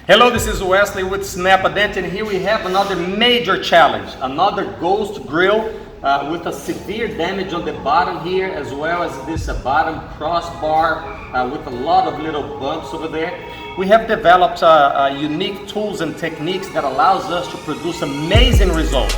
Hello, this is Wesley with Snap a Dent, and here we have another major challenge, another ghost grill with a severe damage on the bottom here, as well as this bottom crossbar with a lot of little bumps over there. We have developed unique tools and techniques that allows us to produce amazing results.